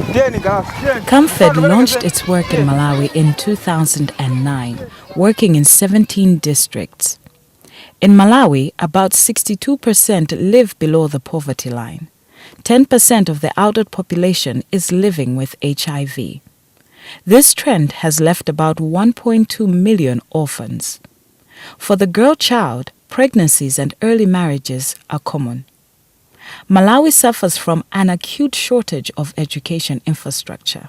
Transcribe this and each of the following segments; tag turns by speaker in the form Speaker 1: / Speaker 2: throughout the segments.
Speaker 1: Camfed launched its work in Malawi in 2009, working in 17 districts. In Malawi, about 62% live below the poverty line. 10% of the adult population is living with HIV. This trend has left about 1.2 million orphans. For the girl child, pregnancies and early marriages are common. Malawi suffers from an acute shortage of education infrastructure.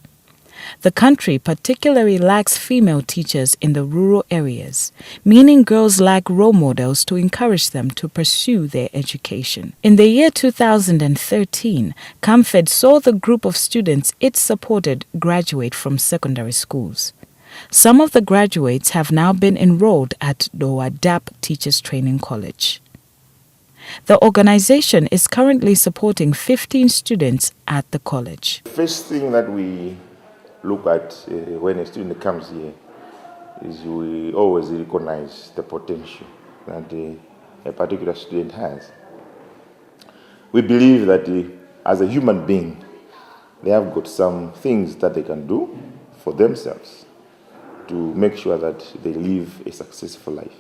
Speaker 1: The country particularly lacks female teachers in the rural areas, meaning girls lack role models to encourage them to pursue their education. In the year 2013, Camfed saw the group of students it supported graduate from secondary schools. Some of the graduates have now been enrolled at DAPP Teachers Training College. The organization is currently supporting 15 students at the college.
Speaker 2: The first thing that we look at when a student comes here is we always recognize the potential that a particular student has. We believe that as a human being, they have got some things that they can do for themselves to make sure that they live a successful life.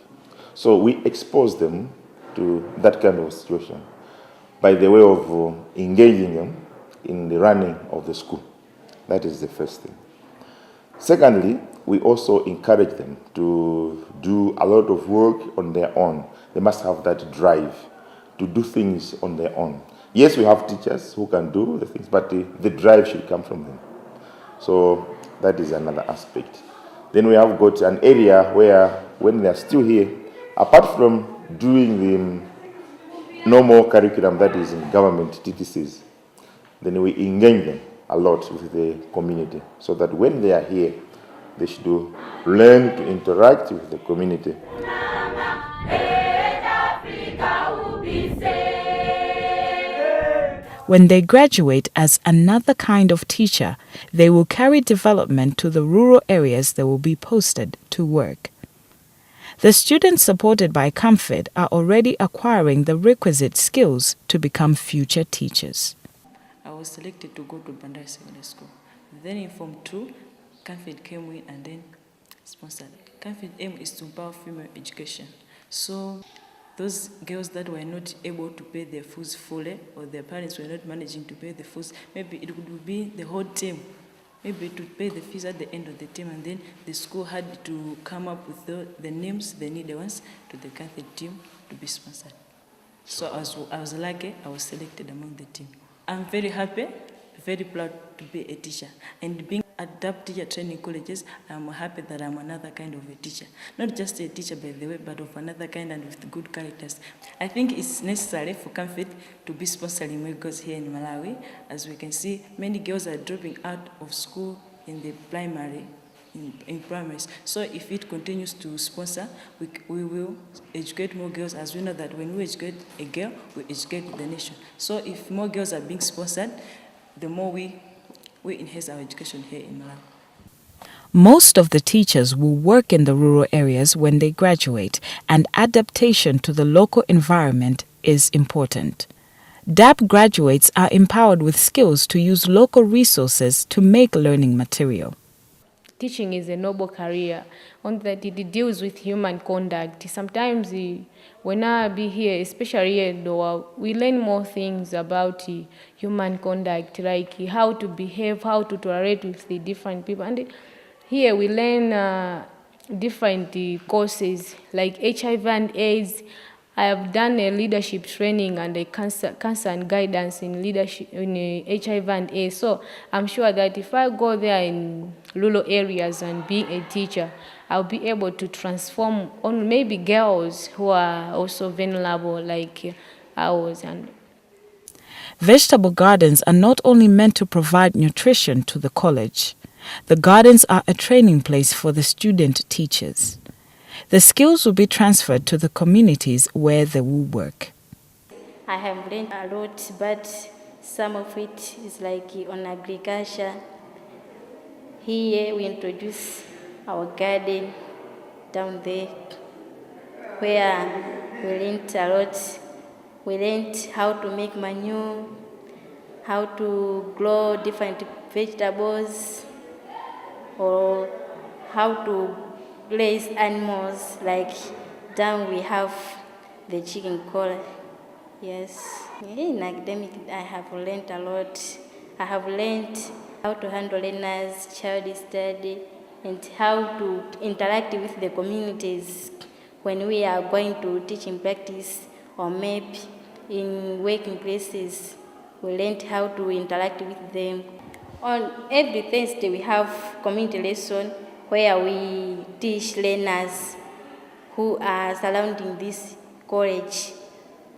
Speaker 2: So we expose them to that kind of situation by the way of engaging them in the running of the school. That is the first thing. Secondly, we also encourage them to do a lot of work on their own. They must have that drive to do things on their own. Yes, we have teachers who can do the things, but the drive should come from them. So that is another aspect. Then we have got an area where when they are still here, apart from doing the normal curriculum that is in government TTCs, then we engage them a lot with the community so that when they are here, they should learn to interact with the community.
Speaker 1: When they graduate as another kind of teacher, they will carry development to the rural areas they will be posted to work. The students supported by Camfed are already acquiring the requisite skills to become future teachers.
Speaker 3: I was selected to go to Bandari Secondary School. Then in Form 2, Camfed came in and then sponsored. Camfed aim is to empower female education. So those girls that were not able to pay their fees fully, or their parents were not managing to pay the fees, maybe it would be the whole team. Maybe to pay the fees at the end of the term, and then the school had to come up with the names, the needed ones, to the Camfed team to be sponsored. So I was lucky, I was selected among the team. I'm very happy, very proud to be a teacher. And being at DAPP teacher training colleges, I'm happy that I'm another kind of a teacher. Not just a teacher, by the way, but of another kind and with good characters. I think it's necessary for Camfed to be sponsoring more girls here in Malawi. As we can see, many girls are dropping out of school in the primary, in primaries. So if it continues to sponsor, we will educate more girls, as we know that when we educate a girl, we educate the nation. So if more girls are being sponsored, the more we enhance our education here in Malawi.
Speaker 1: Most of the teachers will work in the rural areas when they graduate, and adaptation to the local environment is important. DAPP graduates are empowered with skills to use local resources to make learning material.
Speaker 4: Teaching is a noble career, on that it deals with human conduct. Sometimes when I be here, especially here, we learn more things about human conduct, like how to behave, how to tolerate with the different people. And here we learn different courses like HIV and AIDS. I have done a leadership training and a cancer and guidance in leadership in HIV and AIDS. So I'm sure that if I go there in rural areas and be a teacher, I'll be able to transform on maybe girls who are also vulnerable like ours.
Speaker 1: Vegetable gardens are not only meant to provide nutrition to the college. The gardens are a training place for the student teachers. The skills will be transferred to the communities where they will work.
Speaker 5: I have learned a lot, but some of it is like on agriculture. Here we introduce our garden down there, where we learned a lot. We learned how to make manure, how to grow different vegetables, or how to raise animals. Like down we have the chicken collar. Yes. In academic, I have learned a lot. I have learned how to handle learners, child study, and how to interact with the communities when we are going to teach in practice, or maybe in working places. We learned how to interact with them. On every Thursday, we have community lesson where we teach learners who are surrounding this college.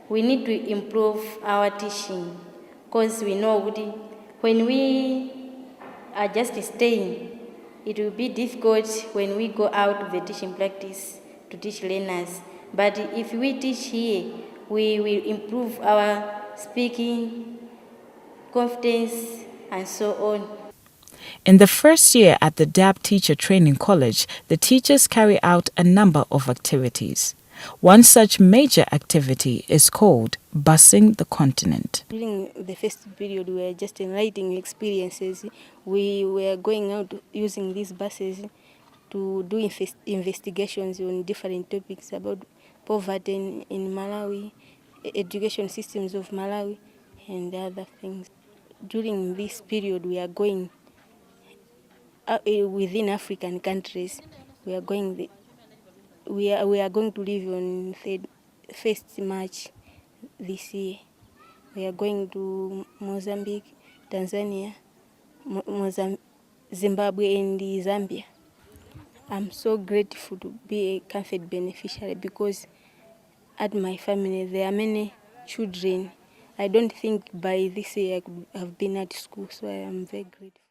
Speaker 5: We need to improve our teaching, because we know when we are just staying, it will be difficult when we go out of the teaching practice to teach learners. But if we teach here, we will improve our speaking, confidence, and so on.
Speaker 1: In the first year at the DAPP Teacher Training College, the teachers carry out a number of activities. One such major activity is called Busing the Continent.
Speaker 6: During the first period, we were just enlightening experiences. We were going out using these buses to do investigations on different topics about poverty in Malawi, education systems of Malawi, and other things. During this period, we are going within African countries. We are going we are going to live on 1st March this year. We are going to Mozambique, Tanzania, Zimbabwe, and Zambia. I'm so grateful to be a Camfed beneficiary, because at my family there are many children. I don't think by this year I could have been at school, so I am very grateful.